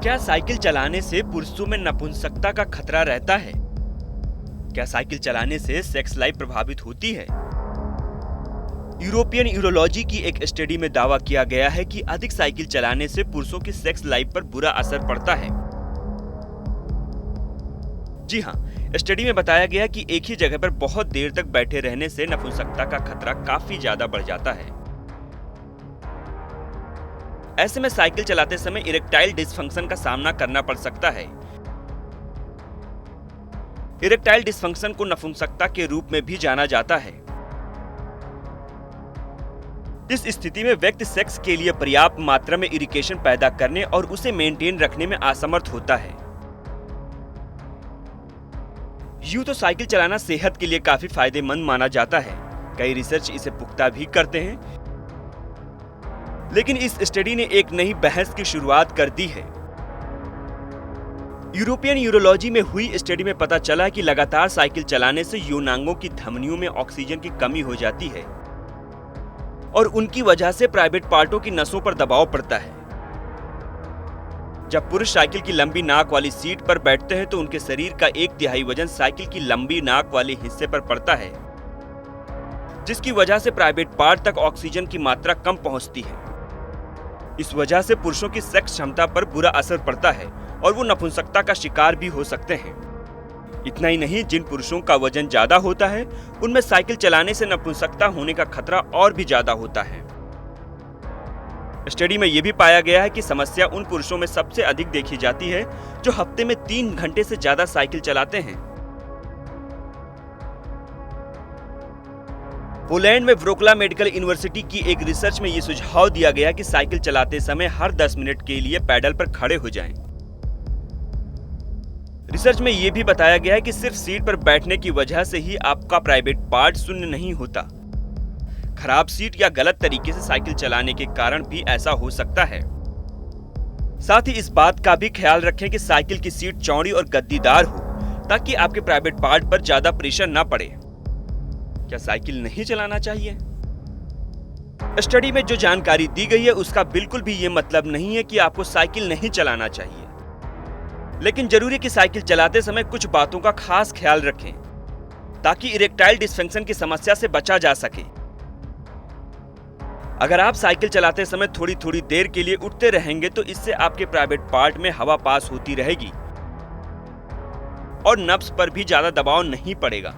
क्या साइकिल चलाने से पुरुषों में नपुंसकता का खतरा रहता है? क्या साइकिल चलाने से सेक्स लाइफ प्रभावित होती है? यूरोपियन यूरोलॉजी की एक स्टडी में दावा किया गया है कि अधिक साइकिल चलाने से पुरुषों की सेक्स लाइफ पर बुरा असर पड़ता है। जी हाँ, स्टडी में बताया गया कि एक ही जगह पर बहुत देर तक बैठे रहने से नपुंसकता का खतरा काफी ज्यादा बढ़ जाता है। ऐसे में साइकिल चलाते समय इरेक्टाइल डिसफंक्शन का सामना करना पड़ सकता है। इरेक्टाइल डिसफंक्शन को नपुंसकता के रूप में भी जाना जाता है। इस स्थिति में व्यक्ति सेक्स के लिए पर्याप्त मात्रा में इरिटेशन पैदा करने और उसे मेंटेन रखने में असमर्थ होता है। यूं तो साइकिल चलाना सेहत के लिए काफी फायदेमंद माना जाता है। कई रिसर्च इसे पुख्ता भी करते हैं, लेकिन इस स्टडी ने एक नई बहस की शुरुआत कर दी है। यूरोपियन यूरोलॉजी में हुई स्टडी में पता चला कि लगातार साइकिल चलाने से यौनांगों की धमनियों में ऑक्सीजन की कमी हो जाती है और उनकी वजह से प्राइवेट पार्टों की नसों पर दबाव पड़ता है। जब पुरुष साइकिल की लंबी नाक वाली सीट पर बैठते हैं तो उनके शरीर का 1/3 वजन साइकिल की लंबी नाक वाले हिस्से पर पड़ता है, जिसकी वजह से प्राइवेट पार्ट तक ऑक्सीजन की मात्रा कम पहुंचती है। इस वजह से पुरुषों की सेक्स क्षमता पर बुरा असर पड़ता है और वो नपुंसकता का शिकार भी हो सकते हैं। इतना ही नहीं, जिन पुरुषों का वजन ज्यादा होता है उनमें साइकिल चलाने से नपुंसकता होने का खतरा और भी ज्यादा होता है। स्टडी में यह भी पाया गया है कि समस्या उन पुरुषों में सबसे अधिक देखी जाती है जो हफ्ते में 3 घंटे से ज्यादा साइकिल चलाते हैं। पोलैंड में व्रोक्ला मेडिकल यूनिवर्सिटी की एक रिसर्च में यह सुझाव दिया गया कि साइकिल चलाते समय हर 10 मिनट के लिए पैडल पर खड़े हो जाएं। रिसर्च में यह भी बताया गया है कि सिर्फ सीट पर बैठने की वजह से ही आपका प्राइवेट पार्ट शून्य नहीं होता। खराब सीट या गलत तरीके से साइकिल चलाने के कारण भी ऐसा हो सकता है। साथ ही इस बात का भी ख्याल रखें कि साइकिल की सीट चौड़ी और गद्दीदार हो ताकि आपके प्राइवेट पार्ट पर ज्यादा प्रेशर ना पड़े। क्या साइकिल नहीं चलाना चाहिए? स्टडी में जो जानकारी दी गई है उसका बिल्कुल भी ये मतलब नहीं है कि आपको साइकिल नहीं चलाना चाहिए, लेकिन जरूरी है कि साइकिल चलाते समय कुछ बातों का खास ख्याल रखें ताकि इरेक्टाइल डिसफंक्शन की समस्या से बचा जा सके। अगर आप साइकिल चलाते समय थोड़ी थोड़ी देर के लिए उठते रहेंगे तो इससे आपके प्राइवेट पार्ट में हवा पास होती रहेगी और नब्ज पर भी ज्यादा दबाव नहीं पड़ेगा।